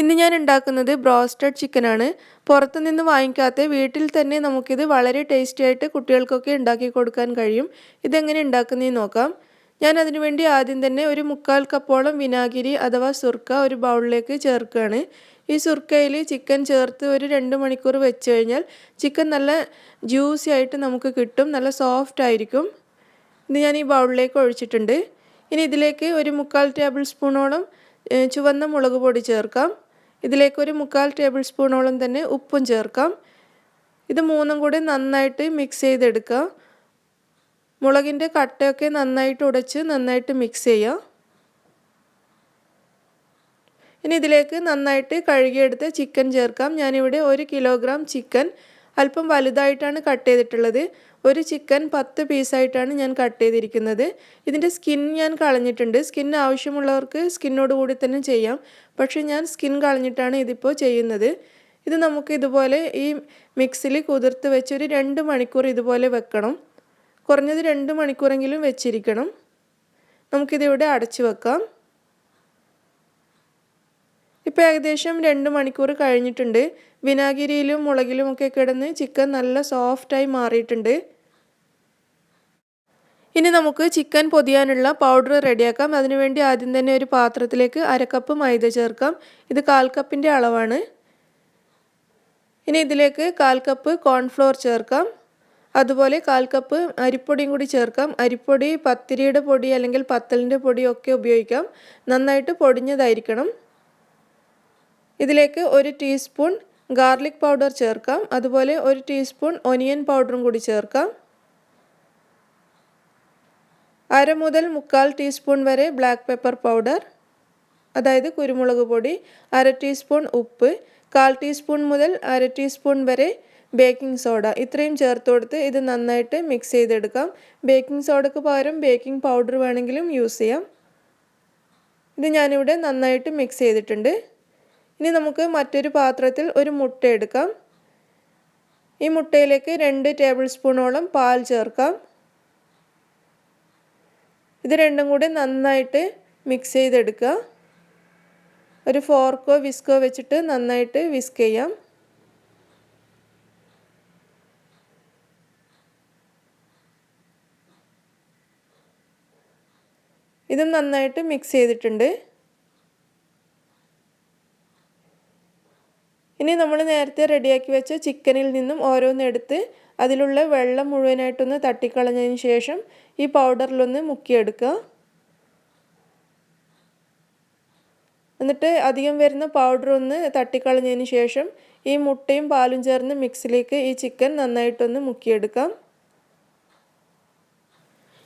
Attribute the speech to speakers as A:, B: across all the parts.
A: ഇന്ന് ഞാൻ ഉണ്ടാക്കുന്നത് ബ്രോസ്റ്റഡ് ചിക്കൻ ആണ്. പുറത്തു നിന്ന് വാങ്ങിക്കാത്ത വീട്ടിൽ തന്നെ നമുക്കിത് വളരെ ടേസ്റ്റി ആയിട്ട് കുട്ടികൾക്കൊക്കെ ഉണ്ടാക്കി കൊടുക്കാൻ കഴിയും. ഇതെങ്ങനെ ഉണ്ടാക്കുന്നതെന്ന് നോക്കാം. ഞാൻ അതിനുവേണ്ടി ആദ്യം തന്നെ ഒരു 1/4 കപ്പോളം വിനാഗിരി അഥവാ സുർക്ക ഒരു ബൗളിലേക്ക് ചേർക്കുകയാണ്. ഈ സുർക്കയിൽ ചിക്കൻ ചേർത്ത് ഒരു 2 മണിക്കൂർ വെച്ച് കഴിഞ്ഞാൽ ചിക്കൻ നല്ല ജ്യൂസി ആയിട്ട് നമുക്ക് കിട്ടും, നല്ല സോഫ്റ്റ് ആയിരിക്കും. ഇത് ഞാൻ ഈ ബൗളിലേക്ക് ഒഴിച്ചിട്ടുണ്ട്. ഇനി ഇതിലേക്ക് ഒരു 1/4 ടേബിൾ സ്പൂണോളം ചുവന്ന മുളക് പൊടി ചേർക്കാം. ഇതിലേക്ക് ഒരു 1/4 ടേബിൾ സ്പൂണോളം തന്നെ ഉപ്പും ചേർക്കാം. ഇത് മൂന്നും കൂടി നന്നായിട്ട് മിക്സ് ചെയ്തെടുക്കുക. മുളകിൻ്റെ കട്ടയൊക്കെ നന്നായിട്ട് ഉടച്ച് നന്നായിട്ട് മിക്സ് ചെയ്യുക. ഇനി ഇതിലേക്ക് നന്നായിട്ട് കഴുകിയെടുത്ത് ചിക്കൻ ചേർക്കാം. ഞാനിവിടെ 1 കിലോഗ്രാം ചിക്കൻ അല്പം വലുതായിട്ടാണ് കട്ട് ചെയ്തിട്ടുള്ളത്. ഒരു ചിക്കൻ 10 പീസായിട്ടാണ് ഞാൻ കട്ട് ചെയ്തിരിക്കുന്നത്. ഇതിൻ്റെ സ്കിൻ ഞാൻ കളഞ്ഞിട്ടുണ്ട്. സ്കിൻ ആവശ്യമുള്ളവർക്ക് സ്കിന്നോട് കൂടി തന്നെ ചെയ്യാം. പക്ഷേ ഞാൻ സ്കിൻ കളഞ്ഞിട്ടാണ് ഇതിപ്പോൾ ചെയ്യുന്നത്. ഇത് നമുക്ക് ഇതുപോലെ ഈ മിക്സിൽ കുതിർത്ത് വെച്ച് ഒരു 2 മണിക്കൂർ ഇതുപോലെ വെക്കണം. കുറഞ്ഞത് 2 മണിക്കൂറെങ്കിലും വെച്ചിരിക്കണം. നമുക്കിതിവിടെ അടച്ചു വെക്കാം. ഇപ്പോൾ ഏകദേശം 2 മണിക്കൂർ കഴിഞ്ഞിട്ടുണ്ട്. വിനാഗിരിയിലും മുളകിലും ഒക്കെ കിടന്ന് ചിക്കൻ നല്ല സോഫ്റ്റായി മാറിയിട്ടുണ്ട്. ഇനി നമുക്ക് ചിക്കൻ പൊതിയാനുള്ള പൗഡർ റെഡിയാക്കാം. അതിനുവേണ്ടി ആദ്യം തന്നെ ഒരു പാത്രത്തിലേക്ക് 1/2 കപ്പ് മൈദ ചേർക്കാം. ഇത് 1/4 കപ്പിൻ്റെ അളവാണ്. ഇനി ഇതിലേക്ക് 1/4 കപ്പ് കോൺഫ്ലോർ ചേർക്കാം. അതുപോലെ 1/4 കപ്പ് അരിപ്പൊടിയും കൂടി ചേർക്കാം. അരിപ്പൊടി പത്തിരിയുടെ പൊടി അല്ലെങ്കിൽ പത്തലിൻ്റെ പൊടിയൊക്കെ ഉപയോഗിക്കാം. നന്നായിട്ട് പൊടിഞ്ഞതായിരിക്കണം. ഇതിലേക്ക് 1 ടീസ്പൂൺ ഗാർലിക് പൗഡർ ചേർക്കാം. അതുപോലെ 1 ടീസ്പൂൺ ഒനിയൻ പൗഡറും കൂടി ചേർക്കാം. 1/2 മുതൽ 1/4 ടീസ്പൂൺ വരെ ബ്ലാക്ക് പെപ്പർ പൗഡർ, അതായത് കുരുമുളക് പൊടി, 1/2 ടീസ്പൂൺ ഉപ്പ്, 1/4 ടീസ്പൂൺ മുതൽ 1/2 ടീസ്പൂൺ വരെ ബേക്കിംഗ് സോഡ, ഇത്രയും ചേർത്ത് കൊടുത്ത് ഇത് നന്നായിട്ട് മിക്സ് ചെയ്തെടുക്കാം. ബേക്കിംഗ് സോഡയ്ക്ക് പകരം ബേക്കിംഗ് പൗഡർ വേണമെങ്കിലും യൂസ് ചെയ്യാം. ഇത് ഞാനിവിടെ നന്നായിട്ട് മിക്സ് ചെയ്തിട്ടുണ്ട്. ഇനി നമുക്ക് മറ്റൊരു പാത്രത്തിൽ ഒരു മുട്ട എടുക്കാം. ഈ മുട്ടയിലേക്ക് 2 ടേബിൾ സ്പൂണോളം പാൽ ചേർക്കാം. ഇത് രണ്ടും കൂടി നന്നായിട്ട് മിക്സ് ചെയ്തെടുക്കുക. ഒരു ഫോർക്കോ വിസ്കോ വെച്ചിട്ട് നന്നായിട്ട് വിസ്ക് ചെയ്യാം. ഇതും നന്നായിട്ട് മിക്സ് ചെയ്തിട്ടുണ്ട്. ഇനി നമ്മൾ നേരത്തെ റെഡിയാക്കി വെച്ച ചിക്കനിൽ നിന്നും ഓരോന്നെടുത്ത് അതിലുള്ള വെള്ളം മുഴുവനായിട്ടൊന്ന് തട്ടിക്കളഞ്ഞതിന് ശേഷം ഈ പൗഡറിലൊന്ന് മുക്കിയെടുക്കുക. എന്നിട്ട് അധികം വരുന്ന പൗഡർ ഒന്ന് തട്ടിക്കളഞ്ഞതിന് ശേഷം ഈ മുട്ടയും പാലും ചേർന്ന് മിക്സിലേക്ക് ഈ ചിക്കൻ നന്നായിട്ടൊന്ന് മുക്കിയെടുക്കാം.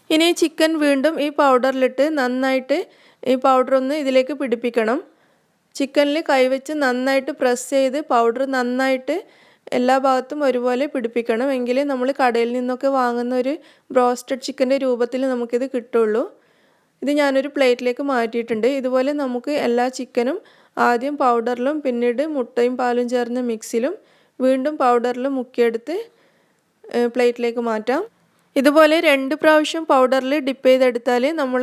A: ഇനി ചിക്കൻ വീണ്ടും ഈ പൗഡറിലിട്ട് നന്നായിട്ട് ഈ പൗഡർ ഒന്ന് ഇതിലേക്ക് പിടിപ്പിക്കണം. ചിക്കനിൽ കൈവച്ച് നന്നായിട്ട് പ്രസ് ചെയ്ത് പൗഡർ നന്നായിട്ട് എല്ലാ ഭാഗത്തും ഒരുപോലെ പിടിപ്പിക്കണം. എങ്കിലേ നമ്മൾ കടയിൽ നിന്നൊക്കെ വാങ്ങുന്ന ഒരു ബ്രോസ്റ്റഡ് ചിക്കൻ്റെ രൂപത്തിൽ നമുക്കിത് കിട്ടുള്ളൂ. ഇത് ഞാനൊരു പ്ലേറ്റിലേക്ക് മാറ്റിയിട്ടുണ്ട്. ഇതുപോലെ നമുക്ക് എല്ലാ ചിക്കനും ആദ്യം പൗഡറിലും പിന്നീട് മുട്ടയും പാലും ചേർന്ന മിക്സിലും വീണ്ടും പൗഡറിലും മുക്കിയെടുത്ത് പ്ലേറ്റിലേക്ക് മാറ്റാം. ഇതുപോലെ 2 പ്രാവശ്യം പൗഡറിൽ ഡിപ്പ് ചെയ്തെടുത്താൽ നമ്മൾ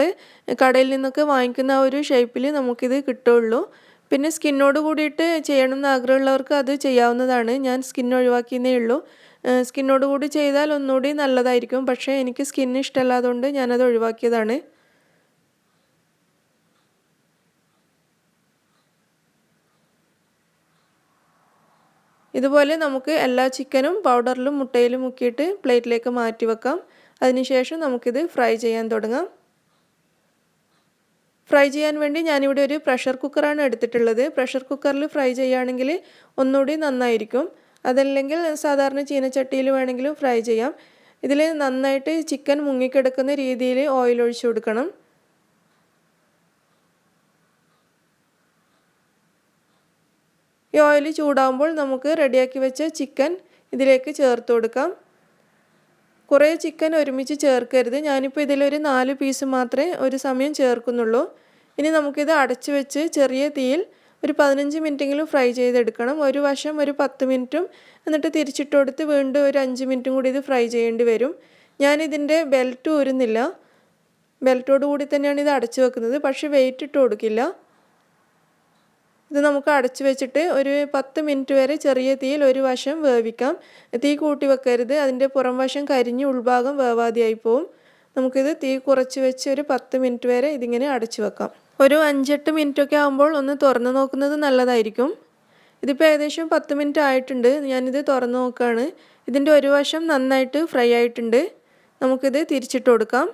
A: കടയിൽ നിന്നൊക്കെ വാങ്ങിക്കുന്ന ആ ഒരു ഷേപ്പിൽ നമുക്കിത് കിട്ടുള്ളൂ. പിന്നെ സ്കിന്നോട് കൂടിയിട്ട് ചെയ്യണമെന്ന് ആഗ്രഹമുള്ളവർക്ക് അത് ചെയ്യാവുന്നതാണ്. ഞാൻ സ്കിൻ ഒഴിവാക്കിയതേ ഉള്ളൂ. സ്കിന്നോട് കൂടി ചെയ്താൽ ഒന്നുകൂടി നല്ലതായിരിക്കും. പക്ഷേ എനിക്ക് സ്കിൻ ഇഷ്ടമല്ലാത്തതുകൊണ്ട് ഞാനത് ഒഴിവാക്കിയതാണ്. ഇതുപോലെ നമുക്ക് എല്ലാ ചിക്കനും പൗഡറിലും മുട്ടയിലും മുക്കിയിട്ട് പ്ലേറ്റിലേക്ക് മാറ്റി വെക്കാം. അതിനുശേഷം നമുക്കിത് ഫ്രൈ ചെയ്യാൻ തുടങ്ങാം. ഫ്രൈ ചെയ്യാൻ വേണ്ടി ഞാനിവിടെ ഒരു പ്രഷർ കുക്കറാണ് എടുത്തിട്ടുള്ളത്. പ്രഷർ കുക്കറിൽ ഫ്രൈ ചെയ്യുകയാണെങ്കിൽ ഒന്നുകൂടി നന്നായിരിക്കും. അതല്ലെങ്കിൽ സാധാരണ ചീനച്ചട്ടിയിൽ വേണമെങ്കിലും ഫ്രൈ ചെയ്യാം. ഇതിൽ നന്നായിട്ട് ചിക്കൻ മുങ്ങിക്കിടക്കുന്ന രീതിയിൽ ഓയിൽ ഒഴിച്ചു കൊടുക്കണം. ഈ ഓയിൽ ചൂടാകുമ്പോൾ നമുക്ക് റെഡിയാക്കി വെച്ച ചിക്കൻ ഇതിലേക്ക് ചേർത്ത് കൊടുക്കാം. കുറേ ചിക്കൻ ഒരുമിച്ച് ചേർക്കരുത്. ഞാനിപ്പോൾ ഇതിലൊരു 4 പീസ് മാത്രമേ ഒരു സമയം ചേർക്കുന്നുള്ളൂ. ഇനി നമുക്കിത് അടച്ചു വെച്ച് ചെറിയ തീയിൽ ഒരു 15 മിനിറ്റെങ്കിലും ഫ്രൈ ചെയ്തെടുക്കണം. ഒരു വശം ഒരു 10 മിനിറ്റും എന്നിട്ട് തിരിച്ചിട്ട് കൊടുത്ത് വീണ്ടും ഒരു 5 മിനിറ്റും കൂടി ഇത് ഫ്രൈ ചെയ്യേണ്ടി വരും. ഞാനിതിൻ്റെ ബെൽറ്റ് ഊരുന്നില്ല. ബെൽറ്റോട് കൂടി തന്നെയാണ് ഇത് അടച്ചു വെക്കുന്നത്. പക്ഷേ വെയിറ്റ് ഇട്ട് കൊടുക്കില്ല. ഇത് നമുക്ക് അടച്ചു വെച്ചിട്ട് ഒരു 10 മിനിറ്റ് വരെ ചെറിയ തീയിൽ ഒരു വശം വേവിക്കാം. തീ കൂട്ടി വെക്കരുത്, അതിൻ്റെ പുറം വശം കരിഞ്ഞ് ഉൾഭാഗം വേവാതെയായി പോവും. നമുക്കിത് തീ കുറച്ച് വെച്ച് ഒരു 10 മിനിറ്റ് വരെ ഇതിങ്ങനെ അടച്ചു വെക്കാം. ഒരു 5-8 മിനിറ്റൊക്കെ ആകുമ്പോൾ ഒന്ന് തുറന്ന് നോക്കുന്നത് നല്ലതായിരിക്കും. ഇതിപ്പോൾ ഏകദേശം 10 മിനിറ്റ് ആയിട്ടുണ്ട്. ഞാനിത് തുറന്ന് നോക്കുകയാണ്. ഇതിൻ്റെ ഒരു വശം നന്നായിട്ട് ഫ്രൈ ആയിട്ടുണ്ട്. നമുക്കിത് തിരിച്ചിട്ട് കൊടുക്കാം.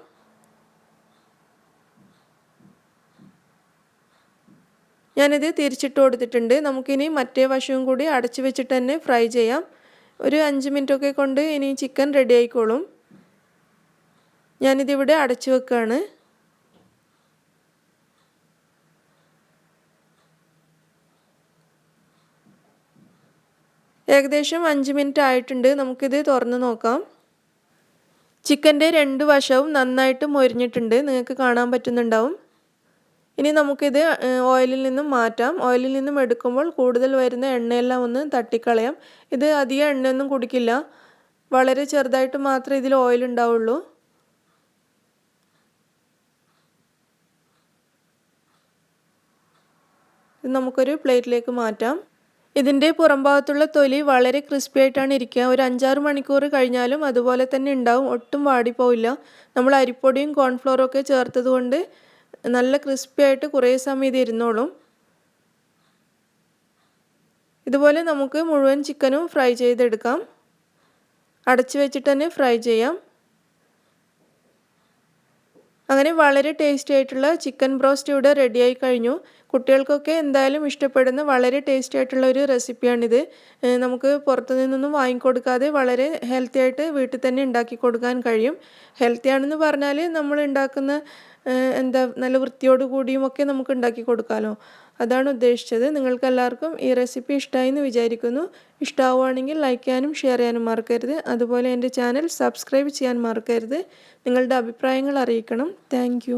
A: ഞാനിത് തിരിച്ചിട്ട് കൊടുത്തിട്ടുണ്ട്. നമുക്കിനി മറ്റേ വശവും കൂടി അടച്ചു വെച്ചിട്ട് തന്നെ ഫ്രൈ ചെയ്യാം. ഒരു 5 മിനിറ്റൊക്കെ കൊണ്ട് ഇനി ചിക്കൻ റെഡി ആയിക്കോളും. ഞാനിതിവിടെ അടച്ചു വെക്കുകയാണ്. ഏകദേശം 5 മിനിറ്റ് ആയിട്ടുണ്ട്. നമുക്കിത് തുറന്ന് നോക്കാം. ചിക്കൻ്റെ 2 വശവും നന്നായിട്ട് മൊരിഞ്ഞിട്ടുണ്ട്, നിങ്ങൾക്ക് കാണാൻ പറ്റുന്നുണ്ടാവും. ഇനി നമുക്കിത് ഓയിലിൽ നിന്നും മാറ്റാം. ഓയിലിൽ നിന്നും എടുക്കുമ്പോൾ കൂടുതൽ വരുന്ന എണ്ണയെല്ലാം ഒന്ന് തട്ടിക്കളയാം. ഇത് അധികം എണ്ണയൊന്നും കുടിക്കില്ല, വളരെ ചെറുതായിട്ട് മാത്രമേ ഇതിൽ ഓയിൽ ഉണ്ടാവുള്ളൂ. ഇത് നമുക്കൊരു പ്ലേറ്റിലേക്ക് മാറ്റാം. ഇതിൻ്റെ പുറം ഭാഗത്തുള്ള തൊലി വളരെ ക്രിസ്പി ആയിട്ടാണ് ഇരിക്കുക. ഒരു 5-6 മണിക്കൂർ കഴിഞ്ഞാലും അതുപോലെ തന്നെ ഉണ്ടാവും, ഒട്ടും വാടിപ്പോവില്ല. നമ്മൾ അരിപ്പൊടിയും കോൺഫ്ലോറും ഒക്കെ ചേർത്തത് കൊണ്ട് നല്ല ക്രിസ്പി ആയിട്ട് കുറേ സമയം ഇത് ഇരുന്നോളും. ഇതുപോലെ നമുക്ക് മുഴുവൻ ചിക്കനും ഫ്രൈ ചെയ്തെടുക്കാം. അടച്ചു വെച്ചിട്ട് തന്നെ ഫ്രൈ ചെയ്യാം. അങ്ങനെ വളരെ ടേസ്റ്റി ആയിട്ടുള്ള ചിക്കൻ ബ്രോസ്റ്റ് ഇവിടെ റെഡിയായി കഴിഞ്ഞു. കുട്ടികൾക്കൊക്കെ എന്തായാലും ഇഷ്ടപ്പെടുന്ന വളരെ ടേസ്റ്റി ആയിട്ടുള്ള ഒരു റെസിപ്പിയാണിത്. നമുക്ക് പുറത്തു നിന്നൊന്നും വാങ്ങിക്കൊടുക്കാതെ വളരെ ഹെൽത്തി ആയിട്ട് വീട്ടിൽ തന്നെ ഉണ്ടാക്കി കൊടുക്കാൻ കഴിയും. ഹെൽത്തി ആണെന്ന് പറഞ്ഞാൽ നമ്മൾ ഉണ്ടാക്കുന്ന നല്ല വൃത്തിയോട് കൂടിയും ഒക്കെ നമുക്ക് ഉണ്ടാക്കി കൊടുക്കാമല്ലോ, അതാണ് ഉദ്ദേശിച്ചത്. നിങ്ങൾക്ക് എല്ലാവർക്കും ഈ റെസിപ്പി ഇഷ്ടമായി എന്ന് വിചാരിക്കുന്നു. ഇഷ്ടമാവുകയാണെങ്കിൽ ലൈക്ക് ചെയ്യാനും ഷെയർ ചെയ്യാനും മറക്കരുത്. അതുപോലെ എൻ്റെ ചാനൽ സബ്സ്ക്രൈബ് ചെയ്യാൻ മറക്കരുത്. നിങ്ങളുടെ അഭിപ്രായങ്ങൾ അറിയിക്കണം. താങ്ക്